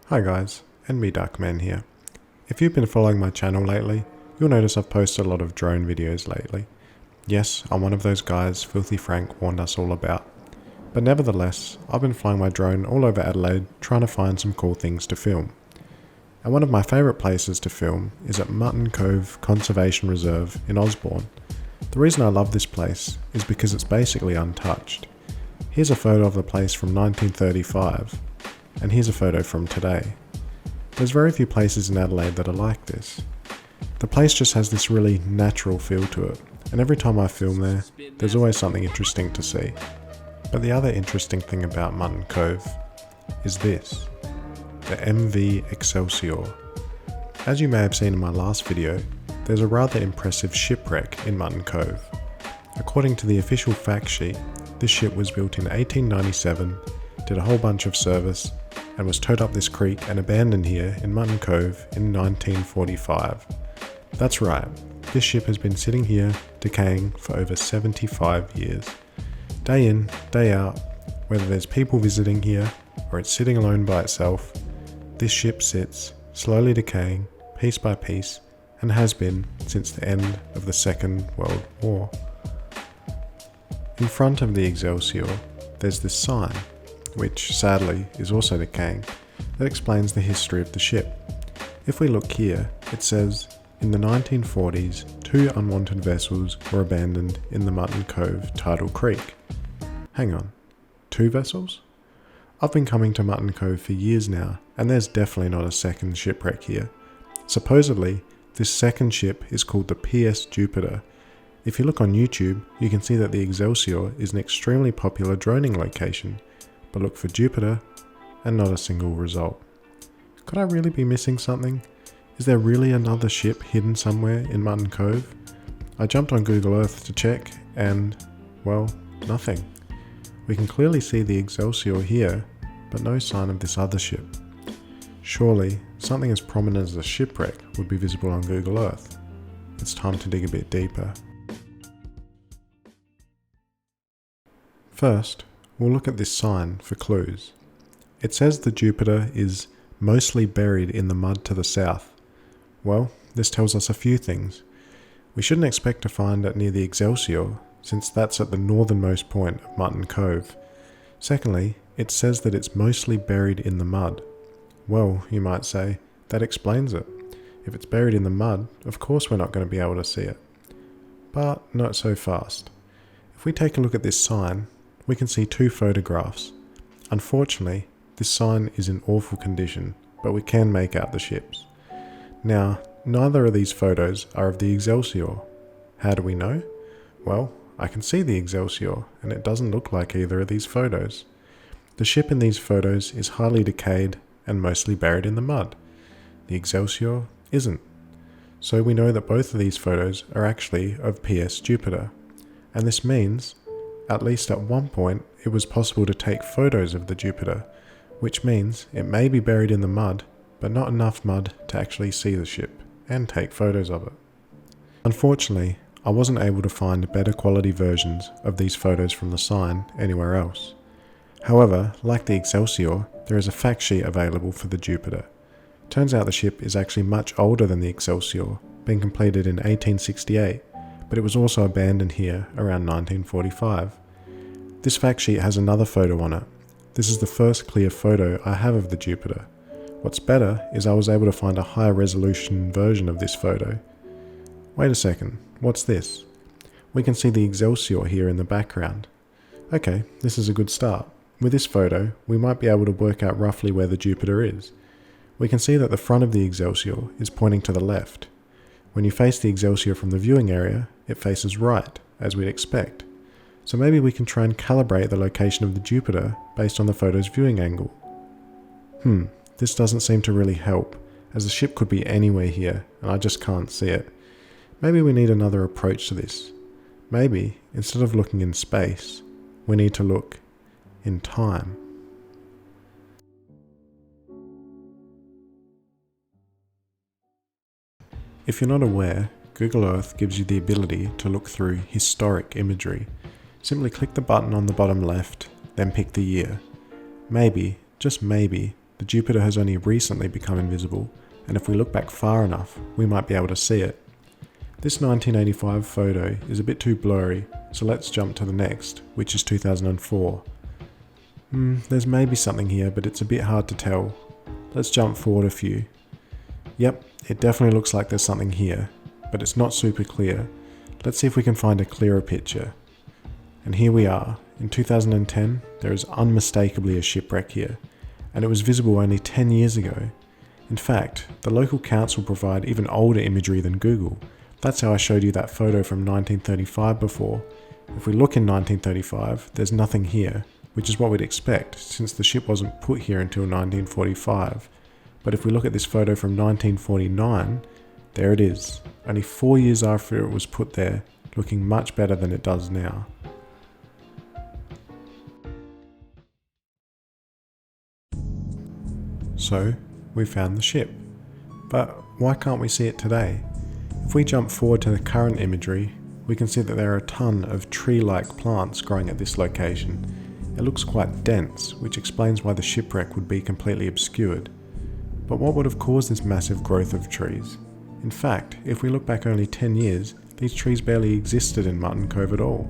Hi guys, NBDM here. If you've been following my channel lately, you'll notice I've posted a lot of drone videos lately. Yes, I'm one of those guys Filthy Frank warned us all about. But nevertheless, I've been flying my drone all over Adelaide trying to find some cool things to film. And one of my favourite places to film is at Mutton Cove Conversation Reserve in Osborne. The reason I love this place is because it's basically untouched. Here's a photo of the place from 1935. And here's a photo from today. There's very few places in Adelaide that are like this. The place just has this really natural feel to it, and every time I film there, there's always something interesting to see. But the other interesting thing about Mutton Cove is this, the MV Excelsior. As you may have seen in my last video, there's a rather impressive shipwreck in Mutton Cove. According to the official fact sheet, this ship was built in 1897, did a whole bunch of service, and was towed up this creek and abandoned here in Mutton Cove in 1945. That's right, this ship has been sitting here decaying for over 75 years. Day in, day out, whether there's people visiting here or it's sitting alone by itself, this ship sits, slowly decaying, piece by piece, and has been since the end of the Second World War. In front of the Excelsior, there's this sign, which sadly is also decaying, that explains the history of the ship. If we look here, it says, in the 1940s, 2 unwanted vessels were abandoned in the Mutton Cove tidal creek. Hang on, 2 vessels? I've been coming to Mutton Cove for years now, and there's definitely not a second shipwreck here. Supposedly, this second ship is called the PS Jupiter. If you look on YouTube, you can see that the Excelsior is an extremely popular droning location, but look for Jupiter, and not a single result. Could I really be missing something? Is there really another ship hidden somewhere in Mutton Cove? I jumped on Google Earth to check, and, well, nothing. We can clearly see the Excelsior here, but no sign of this other ship. Surely, something as prominent as a shipwreck would be visible on Google Earth. It's time to dig a bit deeper. First, we'll look at this sign for clues. It says the Jupiter is mostly buried in the mud to the south. Well, this tells us a few things. We shouldn't expect to find it near the Excelsior, since that's at the northernmost point of Mutton Cove. Secondly, it says that it's mostly buried in the mud. Well, you might say, that explains it. If it's buried in the mud, of course we're not going to be able to see it. But not so fast. If we take a look at this sign, we can see 2 photographs. Unfortunately, this sign is in awful condition, but we can make out the ships. Now, neither of these photos are of the Excelsior. How do we know? Well, I can see the Excelsior, and it doesn't look like either of these photos. The ship in these photos is highly decayed and mostly buried in the mud. The Excelsior isn't. So we know that both of these photos are actually of PS Jupiter. And this means, at least at one point, it was possible to take photos of the Jupiter, which means it may be buried in the mud, but not enough mud to actually see the ship and take photos of it. Unfortunately, I wasn't able to find better quality versions of these photos from the sign anywhere else. However, like the Excelsior, there is a fact sheet available for the Jupiter. Turns out the ship is actually much older than the Excelsior, being completed in 1868, but it was also abandoned here around 1945. This fact sheet has another photo on it. This is the first clear photo I have of the Jupiter. What's better is I was able to find a higher resolution version of this photo. Wait a second, what's this? We can see the Excelsior here in the background. Okay, this is a good start. With this photo, we might be able to work out roughly where the Jupiter is. We can see that the front of the Excelsior is pointing to the left. When you face the Excelsior from the viewing area, it faces right, as we'd expect. So maybe we can try and calibrate the location of the Jupiter based on the photo's viewing angle. This doesn't seem to really help, as the ship could be anywhere here, and I just can't see it. Maybe we need another approach to this. Maybe, instead of looking in space, we need to look in time. If you're not aware, Google Earth gives you the ability to look through historic imagery. Simply click the button on the bottom left, then pick the year. Maybe, just maybe, the Jupiter has only recently become invisible, and if we look back far enough, we might be able to see it. This 1985 photo is a bit too blurry, so let's jump to the next, which is 2004. There's maybe something here, but it's a bit hard to tell. Let's jump forward a few. Yep, it definitely looks like there's something here, but it's not super clear. Let's see if we can find a clearer picture. And here we are. In 2010, there is unmistakably a shipwreck here, and it was visible only 10 years ago. In fact, the local council provide even older imagery than Google. That's how I showed you that photo from 1935 before. If we look in 1935, there's nothing here, which is what we'd expect, since the ship wasn't put here until 1945. But if we look at this photo from 1949, there it is, only 4 years after it was put there, looking much better than it does now. So, we found the ship. But why can't we see it today? If we jump forward to the current imagery, we can see that there are a ton of tree-like plants growing at this location. It looks quite dense, which explains why the shipwreck would be completely obscured. But what would have caused this massive growth of trees? In fact, if we look back only 10 years, these trees barely existed in Mutton Cove at all.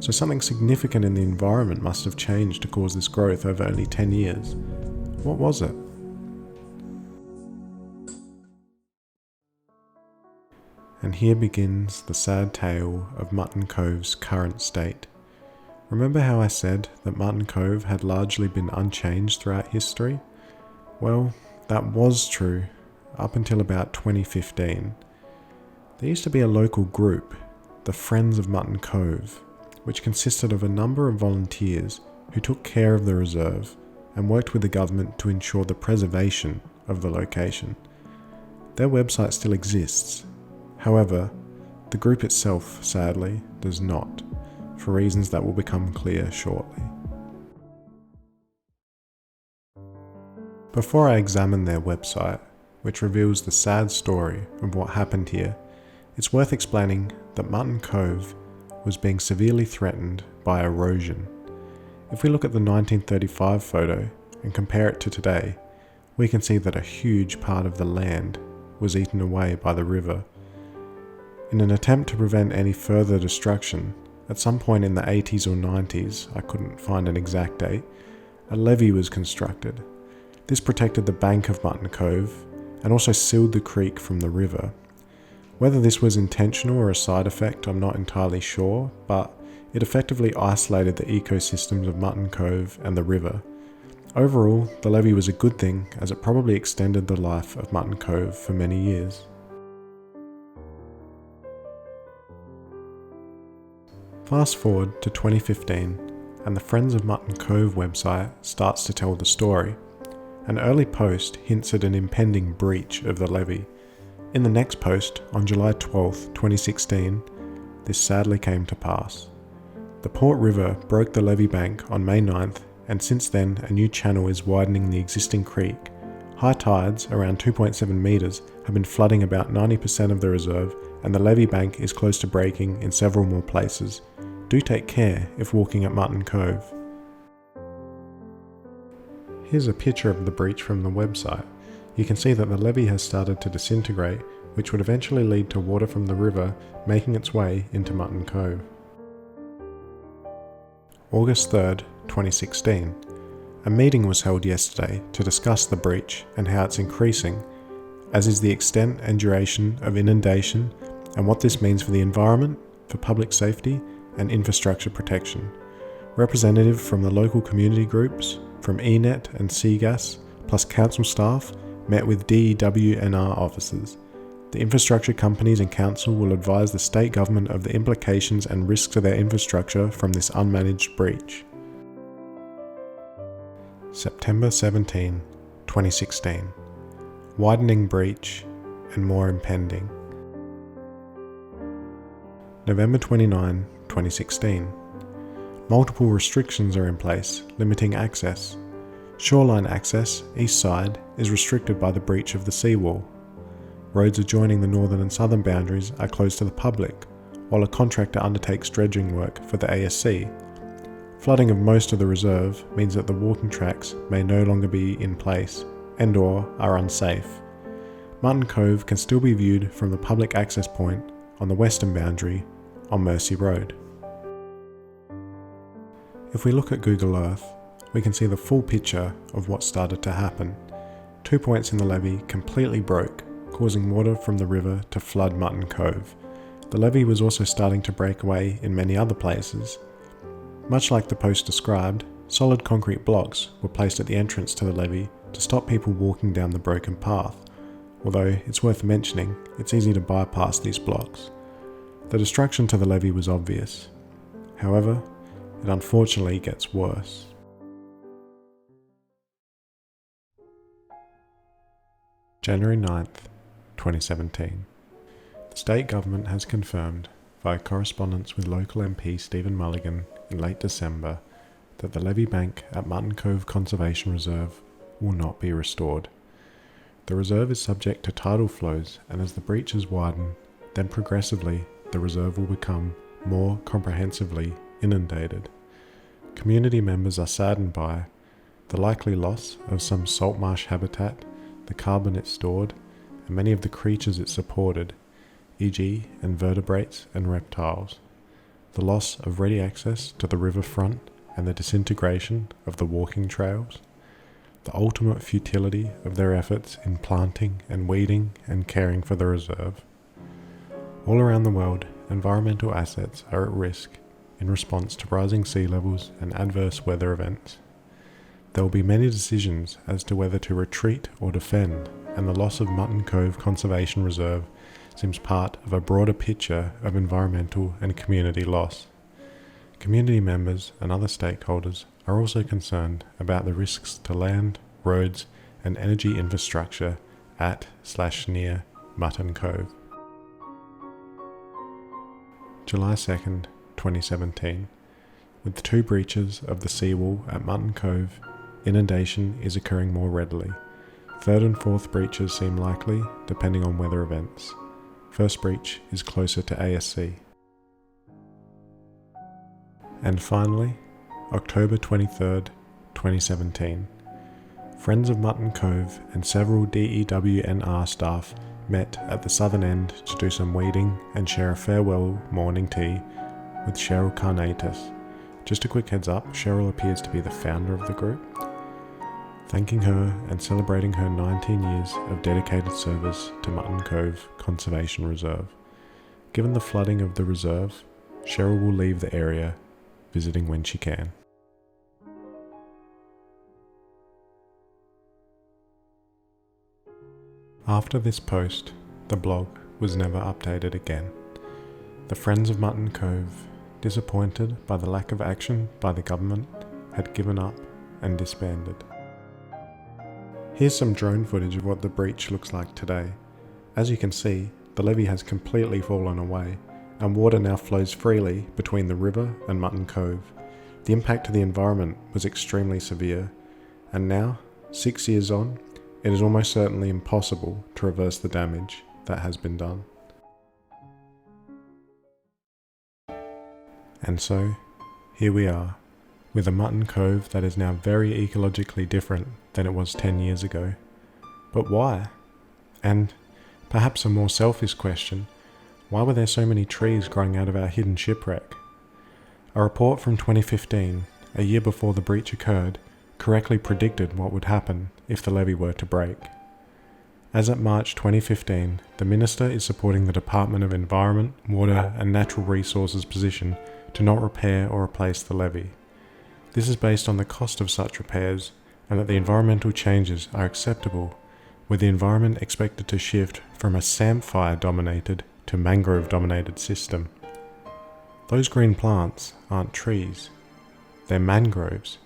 So something significant in the environment must have changed to cause this growth over only 10 years. What was it? And here begins the sad tale of Mutton Cove's current state. Remember how I said that Mutton Cove had largely been unchanged throughout history? Well, that was true up until about 2015. There used to be a local group, the Friends of Mutton Cove, which consisted of a number of volunteers who took care of the reserve and worked with the government to ensure the preservation of the location. Their website still exists. However, the group itself, sadly, does not, for reasons that will become clear shortly. Before I examine their website, which reveals the sad story of what happened here, it's worth explaining that Mutton Cove was being severely threatened by erosion. If we look at the 1935 photo and compare it to today, we can see that a huge part of the land was eaten away by the river. In an attempt to prevent any further destruction, at some point in the 80s or 90s, I couldn't find an exact date, a levee was constructed. This protected the bank of Mutton Cove and also sealed the creek from the river. Whether this was intentional or a side effect, I'm not entirely sure, but it effectively isolated the ecosystems of Mutton Cove and the river. Overall, the levee was a good thing as it probably extended the life of Mutton Cove for many years. Fast forward to 2015, and the Friends of Mutton Cove website starts to tell the story. An early post hints at an impending breach of the levee. In the next post, on July 12, 2016, this sadly came to pass. The Port River broke the levee bank on May 9th, and since then a new channel is widening the existing creek. High tides, around 2.7 metres, have been flooding about 90% of the reserve, and the levee bank is close to breaking in several more places. Do take care if walking at Mutton Cove. Here's a picture of the breach from the website. You can see that the levee has started to disintegrate, which would eventually lead to water from the river making its way into Mutton Cove. August 3rd, 2016. A meeting was held yesterday to discuss the breach and how it's increasing, as is the extent and duration of inundation and what this means for the environment, for public safety and infrastructure protection. Representative from the local community groups, from ENET and CGAS, plus council staff, met with DEWNR officers. The infrastructure companies and council will advise the state government of the implications and risks of their infrastructure from this unmanaged breach. September 17, 2016. Widening breach and more impending. November 29, 2016. Multiple restrictions are in place, limiting access. Shoreline access, east side, is restricted by the breach of the seawall. Roads adjoining the northern and southern boundaries are closed to the public, while a contractor undertakes dredging work for the ASC. Flooding of most of the reserve means that the walking tracks may no longer be in place and/or are unsafe. Mutton Cove can still be viewed from the public access point on the western boundary on Mersey Road. If we look at Google Earth, we can see the full picture of what started to happen. 2 points in the levee completely broke, causing water from the river to flood Mutton Cove. The levee was also starting to break away in many other places. Much like the post described, solid concrete blocks were placed at the entrance to the levee to stop people walking down the broken path, although it's worth mentioning it's easy to bypass these blocks. The destruction to the levee was obvious. However, it unfortunately gets worse. January 9th, 2017. The state government has confirmed, via correspondence with local MP Stephen Mulligan in late December, that the levee bank at Mutton Cove Conservation Reserve will not be restored. The reserve is subject to tidal flows, and as the breaches widen, then progressively the reserve will become more comprehensively inundated. Community members are saddened by the likely loss of some salt marsh habitat, the carbon it stored, and many of the creatures it supported, e.g. invertebrates and reptiles, the loss of ready access to the riverfront and the disintegration of the walking trails, the ultimate futility of their efforts in planting and weeding and caring for the reserve. All around the world, environmental assets are at risk in response to rising sea levels and adverse weather events. There will be many decisions as to whether to retreat or defend, and the loss of Mutton Cove Conservation Reserve seems part of a broader picture of environmental and community loss. Community members and other stakeholders are also concerned about the risks to land, roads, and energy infrastructure at/near Mutton Cove. July 2nd, 2017. With the 2 breaches of the seawall at Mutton Cove, inundation is occurring more readily. 3rd and 4th breaches seem likely, depending on weather events. 1st breach is closer to ASC. And finally, October 23rd, 2017. Friends of Mutton Cove and several DEWNR staff met at the southern end to do some weeding and share a farewell morning tea with Cheryl Carnatus. Just a quick heads up, Cheryl appears to be the founder of the group. Thanking her and celebrating her 19 years of dedicated service to Mutton Cove Conservation Reserve. Given the flooding of the reserve, Cheryl will leave the area, visiting when she can. After this post, the blog was never updated again. The Friends of Mutton Cove, disappointed by the lack of action by the government, had given up and disbanded. Here's some drone footage of what the breach looks like today. As you can see, the levee has completely fallen away, and water now flows freely between the river and Mutton Cove. The impact to the environment was extremely severe, and now, 6 years on, it is almost certainly impossible to reverse the damage that has been done. And so, here we are, with a Mutton Cove that is now very ecologically different than it was 10 years ago. But why? And, perhaps a more selfish question, why were there so many trees growing out of our hidden shipwreck? A report from 2015, a year before the breach occurred, correctly predicted what would happen if the levee were to break. As at March 2015, the Minister is supporting the Department of Environment, Water and Natural Resources position to not repair or replace the levee. This is based on the cost of such repairs and that the environmental changes are acceptable, with the environment expected to shift from a samphire-dominated to mangrove-dominated system. Those green plants aren't trees, they're mangroves,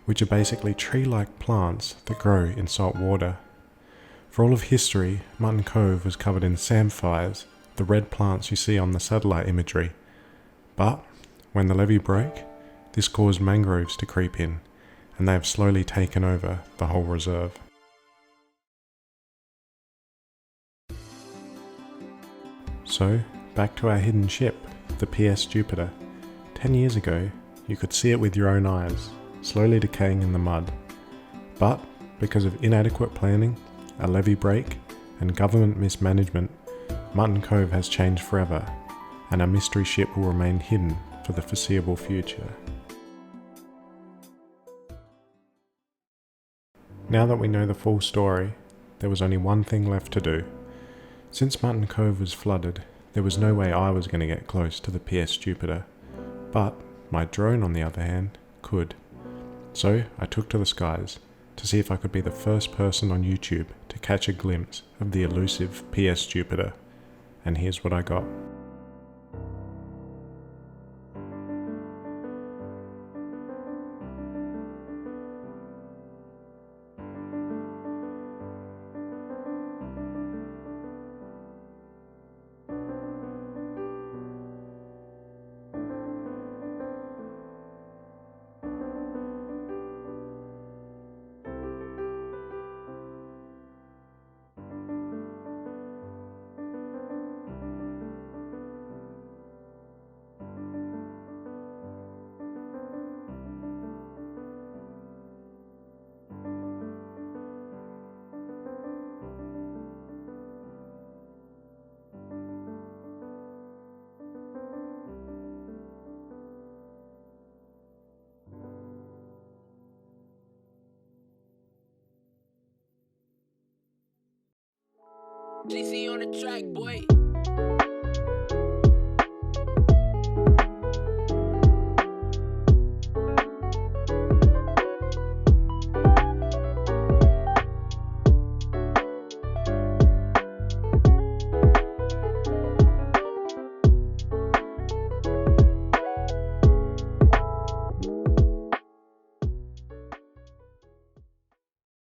which are basically tree-like plants that grow in salt water. For all of history, Mutton Cove was covered in samphires, the red plants you see on the satellite imagery. But when the levee broke, this caused mangroves to creep in, and they have slowly taken over the whole reserve. So, back to our hidden ship, the PS Jupiter. 10 years ago, You could see it with your own eyes, slowly decaying in the mud. But, because of inadequate planning, a levee break, and government mismanagement, Mutton Cove has changed forever, and our mystery ship will remain hidden for the foreseeable future. Now that we know the full story, there was only one thing left to do. Since Mutton Cove was flooded, there was no way I was going to get close to the PS Jupiter, but my drone, on the other hand, could. So I took to the skies to see if I could be the first person on YouTube to catch a glimpse of the elusive PS Jupiter, and here's what I got. GC on the track, boy.